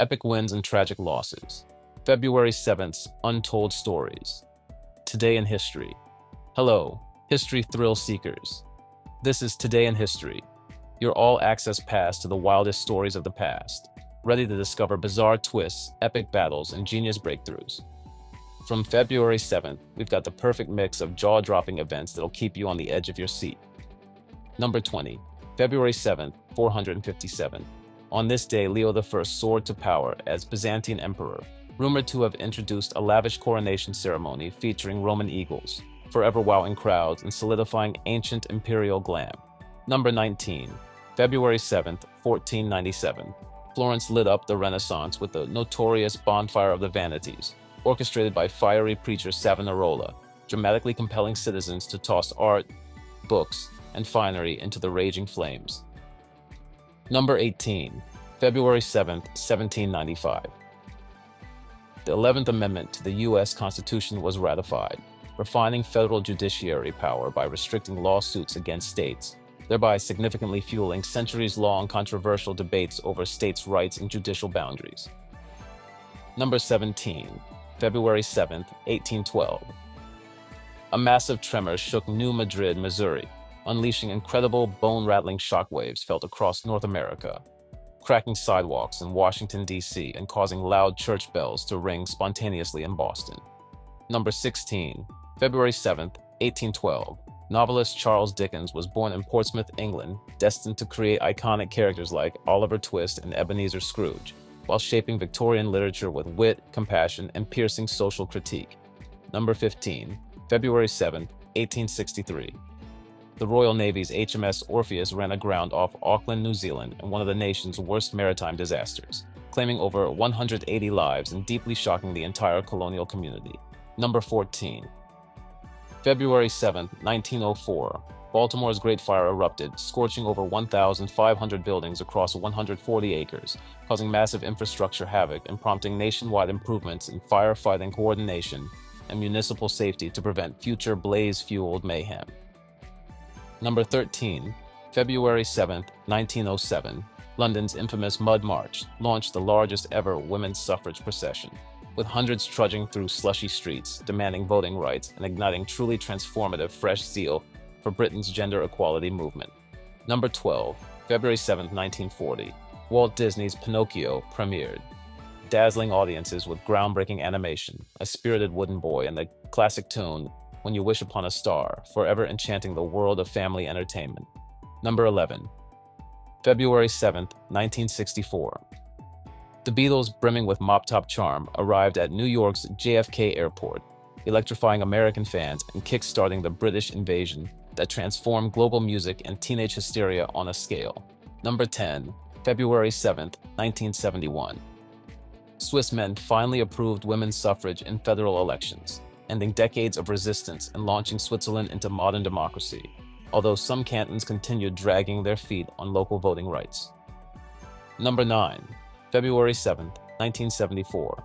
Epic wins and tragic losses. February 7th, Untold Stories. Today in History. Hello, history thrill seekers. This is Today in History, your all-access pass to the wildest stories of the past, ready to discover bizarre twists, epic battles, and genius breakthroughs. From February 7th, we've got the perfect mix of jaw-dropping events that'll keep you on the edge of your seat. Number 20, February 7th, 457. On this day, Leo I soared to power as Byzantine Emperor, rumored to have introduced a lavish coronation ceremony featuring Roman eagles, forever wowing crowds and solidifying ancient imperial glam. Number 19, February 7th, 1497. Florence lit up the Renaissance with the notorious Bonfire of the Vanities, orchestrated by fiery preacher Savonarola, dramatically compelling citizens to toss art, books, and finery into the raging flames. Number 18, February 7th, 1795. The 11th Amendment to the U.S. Constitution was ratified, refining federal judiciary power by restricting lawsuits against states, thereby significantly fueling centuries-long controversial debates over states' rights and judicial boundaries. Number 17, February 7th, 1812. A massive tremor shook New Madrid, Missouri, unleashing incredible bone-rattling shockwaves felt across North America, cracking sidewalks in Washington, D.C., and causing loud church bells to ring spontaneously in Boston. Number 16, February 7th, 1812. Novelist Charles Dickens was born in Portsmouth, England, destined to create iconic characters like Oliver Twist and Ebenezer Scrooge, while shaping Victorian literature with wit, compassion, and piercing social critique. Number 15, February 7th, 1863. The Royal Navy's HMS Orpheus ran aground off Auckland, New Zealand, in one of the nation's worst maritime disasters, claiming over 180 lives and deeply shocking the entire colonial community. Number 14. February 7, 1904. Baltimore's Great Fire erupted, scorching over 1,500 buildings across 140 acres, causing massive infrastructure havoc and prompting nationwide improvements in firefighting coordination and municipal safety to prevent future blaze-fueled mayhem. Number 13, February 7, 1907, London's infamous Mud March launched the largest ever women's suffrage procession, with hundreds trudging through slushy streets, demanding voting rights and igniting truly transformative fresh zeal for Britain's gender equality movement. Number 12, February 7, 1940, Walt Disney's Pinocchio premiered, dazzling audiences with groundbreaking animation, a spirited wooden boy, and the classic tune, When You Wish Upon a Star, forever enchanting the world of family entertainment. Number 11, February 7th, 1964. The Beatles, brimming with mop-top charm, arrived at New York's JFK Airport, electrifying American fans and kick-starting the British invasion that transformed global music and teenage hysteria on a scale. Number 10, February 7th, 1971. Swiss men finally approved women's suffrage in federal elections, ending decades of resistance and launching Switzerland into modern democracy, although some cantons continued dragging their feet on local voting rights. Number 9, February 7th, 1974.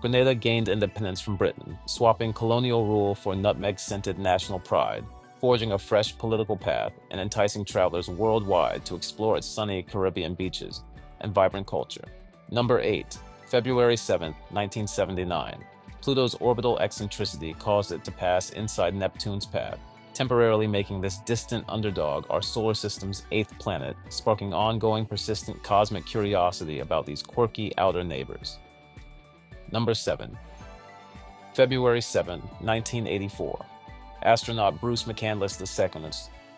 Grenada gained independence from Britain, swapping colonial rule for nutmeg-scented national pride, forging a fresh political path and enticing travelers worldwide to explore its sunny Caribbean beaches and vibrant culture. Number 8, February 7th, 1979. Pluto's orbital eccentricity caused it to pass inside Neptune's path, temporarily making this distant underdog our solar system's 8th planet, sparking ongoing persistent cosmic curiosity about these quirky outer neighbors. Number 7, February 7, 1984. Astronaut Bruce McCandless II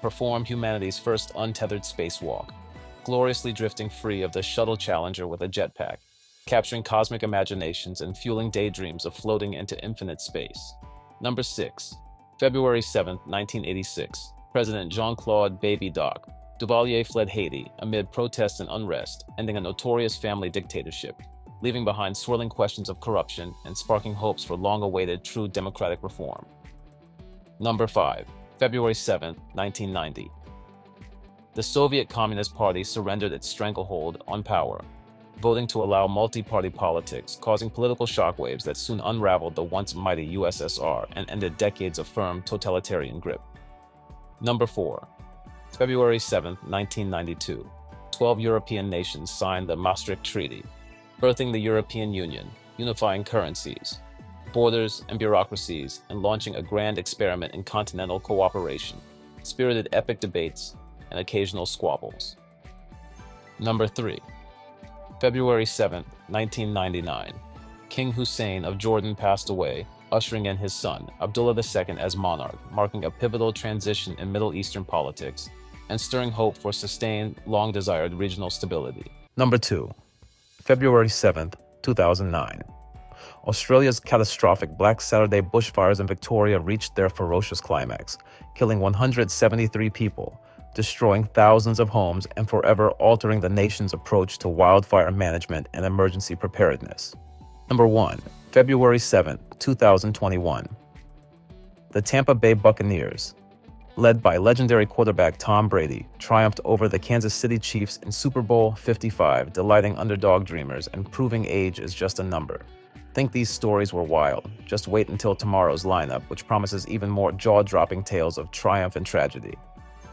performed humanity's first untethered spacewalk, gloriously drifting free of the Shuttle Challenger with a jetpack, capturing cosmic imaginations and fueling daydreams of floating into infinite space. Number 6, February 7, 1986. President Jean-Claude Baby Doc Duvalier fled Haiti amid protests and unrest, ending a notorious family dictatorship, leaving behind swirling questions of corruption and sparking hopes for long-awaited true democratic reform. Number 5, February 7, 1990. The Soviet Communist Party surrendered its stranglehold on power, voting to allow multi-party politics, causing political shockwaves that soon unraveled the once mighty USSR and ended decades of firm totalitarian grip. Number 4, February 7, 1992. 12 European nations signed the Maastricht Treaty, birthing the European Union, unifying currencies, borders, and bureaucracies, and launching a grand experiment in continental cooperation, spirited epic debates, and occasional squabbles. Number 3. February 7, 1999. King Hussein of Jordan passed away, ushering in his son, Abdullah II, as monarch, marking a pivotal transition in Middle Eastern politics and stirring hope for sustained, long-desired regional stability. Number 2. February 7, 2009. Australia's catastrophic Black Saturday bushfires in Victoria reached their ferocious climax, killing 173 people, destroying thousands of homes and forever altering the nation's approach to wildfire management and emergency preparedness. Number 1. February 7, 2021. The Tampa Bay Buccaneers, led by legendary quarterback Tom Brady, triumphed over the Kansas City Chiefs in Super Bowl 55, delighting underdog dreamers and proving age is just a number. Think these stories were wild. Just wait until tomorrow's lineup, which promises even more jaw-dropping tales of triumph and tragedy.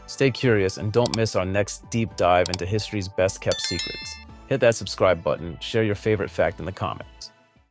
Stay curious and don't miss our next deep dive into history's best-kept secrets. Hit that subscribe button, share your favorite fact in the comments.